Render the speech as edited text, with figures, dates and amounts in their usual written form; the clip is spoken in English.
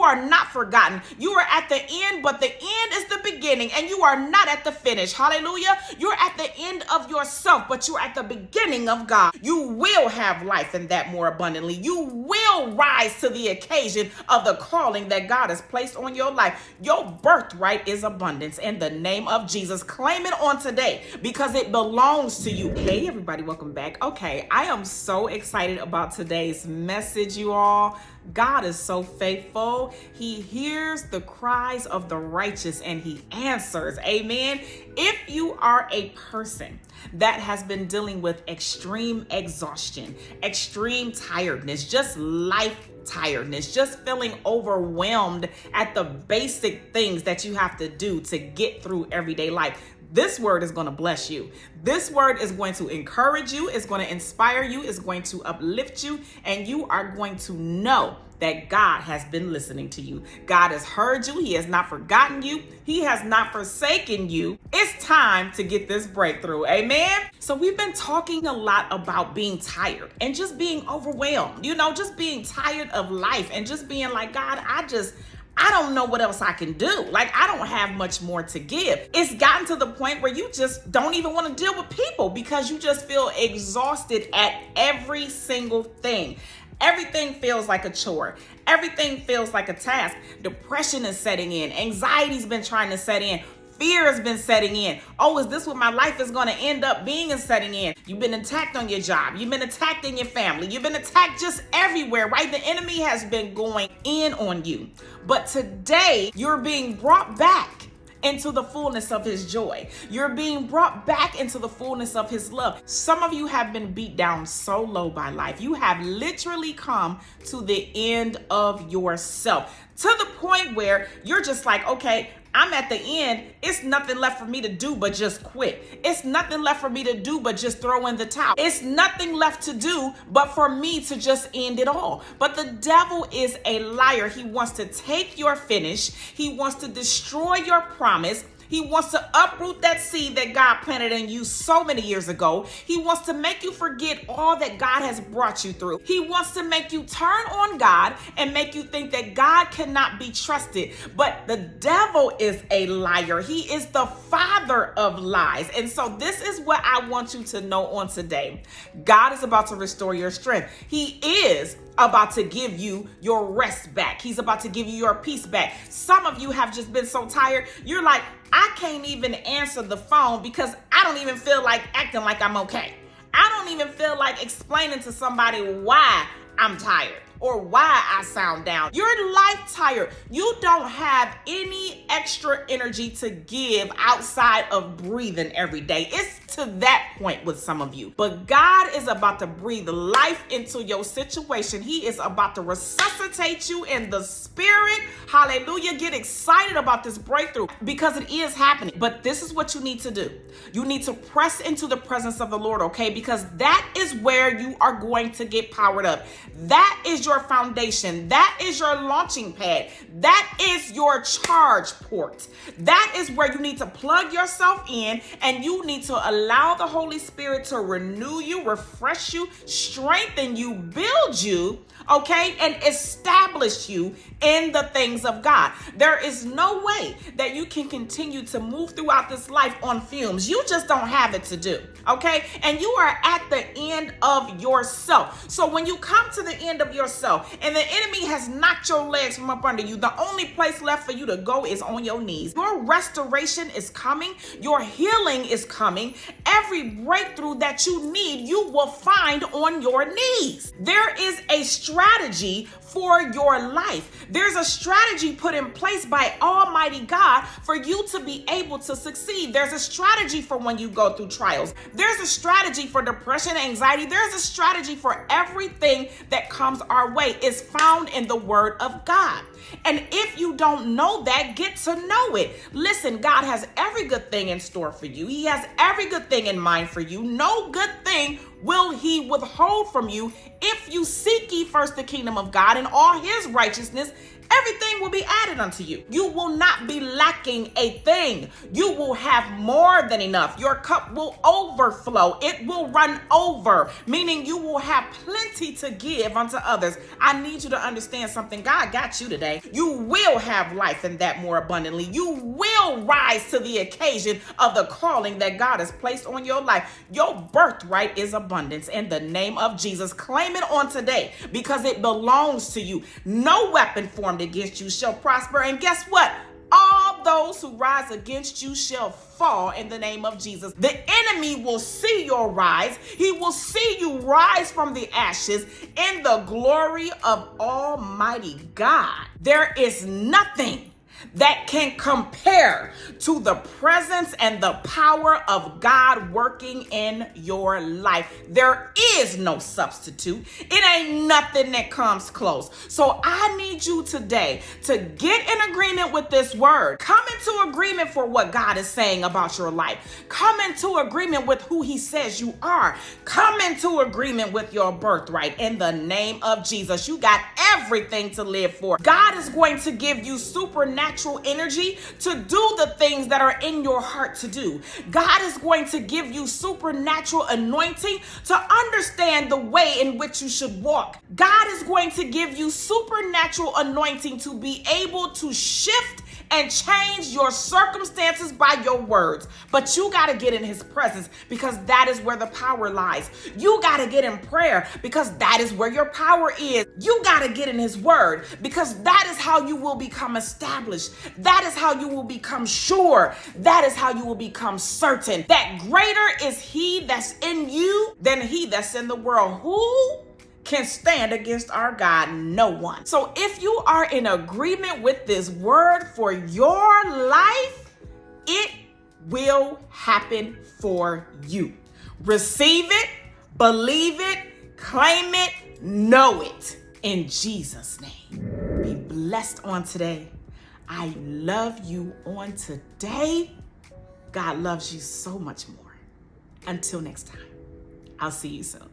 are not forgotten. You are at the end, but the end is the beginning, and you are not at the finish. Hallelujah. You're at the end of yourself, but you're at the beginning of God. You will have life and that more abundantly. You will rise to the occasion of the calling that God has placed on your life. Your birthright is abundance in the name of Jesus. Claim it on today because it belongs to you. Hey, everybody, welcome back. Okay, I am so excited about today's message, you all. God is so faithful. He hears the cries of the righteous and he answers. Amen. If you are a person that has been dealing with extreme exhaustion, extreme tiredness, just life tiredness, just feeling overwhelmed at the basic things that you have to do to get through everyday life, this word is going to bless you. This word is going to encourage you. It's going to inspire you. It's going to uplift you. And you are going to know that God has been listening to you. God has heard you. He has not forgotten you. He has not forsaken you. It's time to get this breakthrough. Amen. So we've been talking a lot about being tired and just being overwhelmed, just being tired of life and just being like, God, I don't know what else I can do. Like, I don't have much more to give. It's gotten to the point where you just don't even want to deal with people because you just feel exhausted at every single thing. Everything feels like a chore. Everything feels like a task. Depression is setting in. Anxiety's been trying to set in. Fear has been setting in. Oh, is this what my life is going to end up being and setting in? You've been attacked on your job. You've been attacked in your family. You've been attacked just everywhere, right? The enemy has been going in on you. But today, you're being brought back into the fullness of his joy. You're being brought back into the fullness of his love. Some of you have been beat down so low by life. You have literally come to the end of yourself, to the point where you're just like, okay, I'm at the end. It's nothing left for me to do but just quit. It's nothing left for me to do but just throw in the towel. It's nothing left to do but for me to just end it all. But the devil is a liar. He wants to take your finish. He wants to destroy your promise. He wants to uproot that seed that God planted in you so many years ago. He wants to make you forget all that God has brought you through. He wants to make you turn on God and make you think that God cannot be trusted. But the devil is a liar. He is the father of lies. And so this is what I want you to know on today. God is about to restore your strength. He is about to give you your rest back. He's about to give you your peace back. Some of you have just been so tired. You're like, I can't even answer the phone because I don't even feel like acting like I'm okay. I don't even feel like explaining to somebody why I'm tired or why I sound down. You're life tired. You don't have any extra energy to give outside of breathing every day. It's to that point with some of you. But God is about to breathe life into your situation. He is about to resuscitate you in the spirit. Hallelujah. Get excited about this breakthrough because it is happening. But this is what you need to do. You need to press into the presence of the Lord, okay? Because that is where you are going to get powered up. That is your foundation. That is your launching pad. That is your charge port. That is where you need to plug yourself in, and you need to allow the Holy Spirit to renew you, refresh you, strengthen you, build you, okay, and establish you in the things of God. There is no way that you can continue to move throughout this life on fumes. You just don't have it to do, okay? And you are at the end of yourself. So when you come to the end of yourself and the enemy has knocked your legs from up under you, the only place left for you to go is on your knees. Your restoration is coming. Your healing is coming. Every breakthrough that you need, you will find on your knees. There is a strategy for your life. There's a strategy put in place by Almighty God for you to be able to succeed. There's a strategy for when you go through trials. There's a strategy for depression, anxiety. There's a strategy for everything that comes our way. It's found in the Word of God. And if you don't know that, get to know it. Listen, God has every good thing in store for you. He has every good thing in mind for you. No good thing will he withhold from you if you seek ye first the kingdom of God and all his righteousness, Everything will be added unto you. You will not be lacking a thing. You will have more than enough. Your cup will overflow. It will run over, meaning you will have plenty to give unto others. I need you to understand something. God got you today. You will have life and that more abundantly. You will rise to the occasion of the calling that God has placed on your life. Your birthright is abundance in the name of Jesus. Claim it on today because it belongs to you. No weapon formed against you shall prosper. And guess what? All those who rise against you shall fall in the name of Jesus. The enemy will see your rise. He will see you rise from the ashes in the glory of Almighty God. There is nothing that can compare to the presence and the power of God working in your life. There is no substitute. It ain't nothing that comes close. So I need you today to get in agreement with this word. Come into agreement for what God is saying about your life. Come into agreement with who he says you are. Come into agreement with your birthright in the name of Jesus. You got everything to live for. God is going to give you supernatural energy to do the things that are in your heart to do. God is going to give you supernatural anointing to understand the way in which you should walk. God is going to give you supernatural anointing to be able to shift and change your circumstances by your words. But you got to get in his presence because that is where the power lies. You got to get in prayer because that is where your power is. You got to get in his word because that is how you will become established. That is how you will become sure. That is how you will become certain that greater is he that's in you than he that's in the world. Who can stand against our God? No one. So if you are in agreement with this word for your life, it will happen for you. Receive it, believe it, claim it, know it in Jesus' name. Be blessed on today. I love you on today. God loves you so much more. Until next time, I'll see you soon.